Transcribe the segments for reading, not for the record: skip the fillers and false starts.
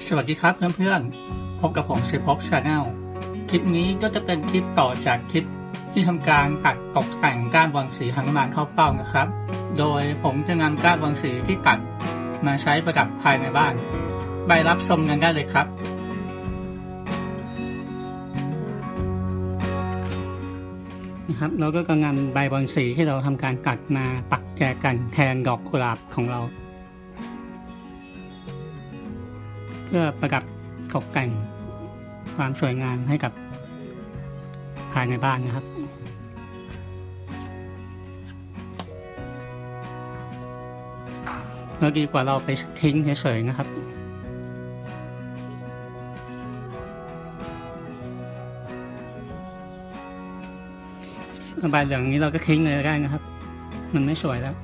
สวัสดีครับเพื่อนๆพบกับผมเซพบชาแนลคลิปนี้ก็จะเป็นคลิปต่อจากคลิปที่ทำการตัดตกแต่งก้านบอนสีหนุมานเข้าเป้านะครับโดยผมจะนำก้านบอนสีที่ตัดมาใช้ประดับภายในบ้านไปรับชมกันได้เลยครับนะครับเราก็กำลังใบบอนสีที่เราทำการตัดมาปักแจกันแทนดอกกุหลาบของเราเพื่อประดับตกแต่งความสวยงามให้กับภายในบ้านนะครับแล้วดีกว่าเราไปทิ้งเฉยๆนะครับใบเหลืองนี้เราก็ทิ้งเลยได้นะครับมันไม่สวยแล้ว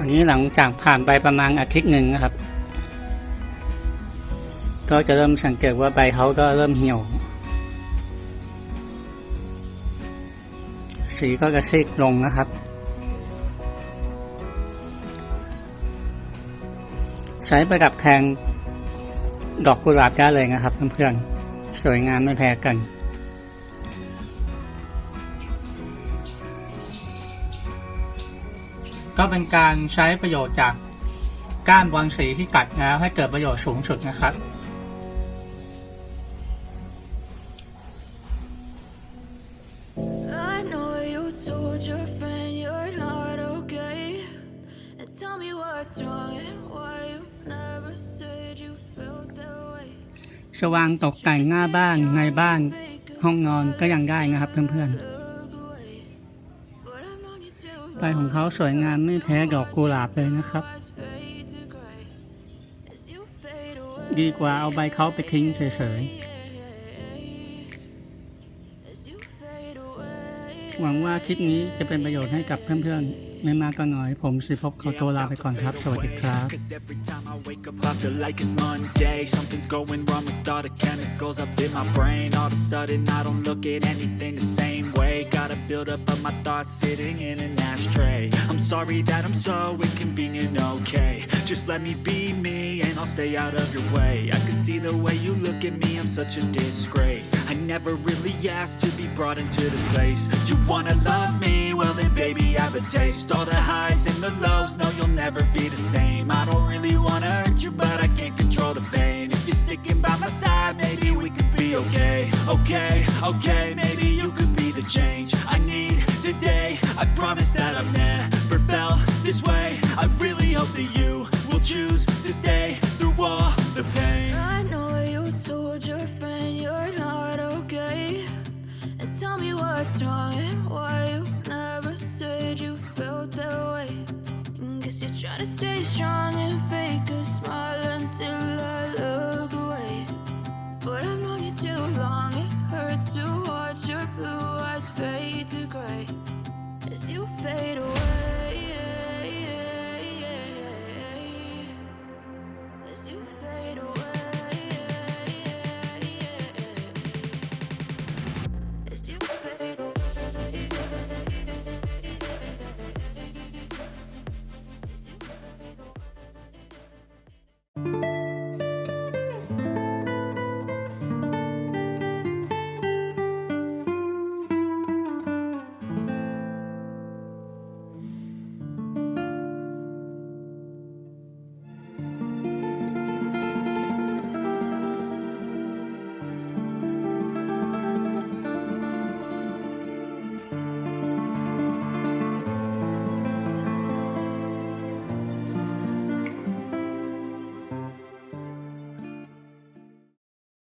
อันนี้หลังจากผ่านไปประมาณอาทิตย์หนึ่งนะครับก็จะเริ่มสังเกตว่าใบเขาก็เริ่มเหี่ยวสีก็กระซีดลงนะครับใช้ประดับแทนดอกกุหลาบได้เลยนะครับเพื่อนๆสวยงามไม่แพ้กันก็เป็นการใช้ประโยชน์จากก้านบอนสีที่ตัดแล้วให้เกิดประโยชน์สูงสุดนะครับสว่างตกแต่งหน้าบ้านในบ้านห้องนอนก็ยังได้นะครับเพื่อนๆใบของเขาสวยงามไม่แพ้ดอกกุหลาบเลยนะครับดีกว่าเอาใบเขาไปทิ้งเฉยๆหวังว่าคลิปนี้จะเป็นประโยชน์ให้กับเพื่อนๆไม่มากก็น้อยผมสิพบขอตัวลาไปก่อนครับสวัสดีครับI feel like it's Monday. Something's going wrong with all the chemicals up in my brain. All of a sudden I don't look at anything the same way. Got a build up of my thoughts sitting in an ashtray. I'm sorry that I'm so inconvenient, okay. Just let me be me and I'll stay out of your way. I can see the way you look at me, I'm such a disgrace. I never really asked to be brought into this place. You wanna love me? Well then baby I have a taste. All the highs and the lows, no you'll never be the same. I don't really wanna hurt you but I can't control the pain. If you're sticking by my side, maybe we could be okay. Okay, maybe you could be the change I need today. I promise that I've never felt this way. I really hope that you will choose to stay through all the pain. I know you told your friend you're not okay. And tell me what's wrong and why you never said you felt that way. Guess you're trying to stay strong and fake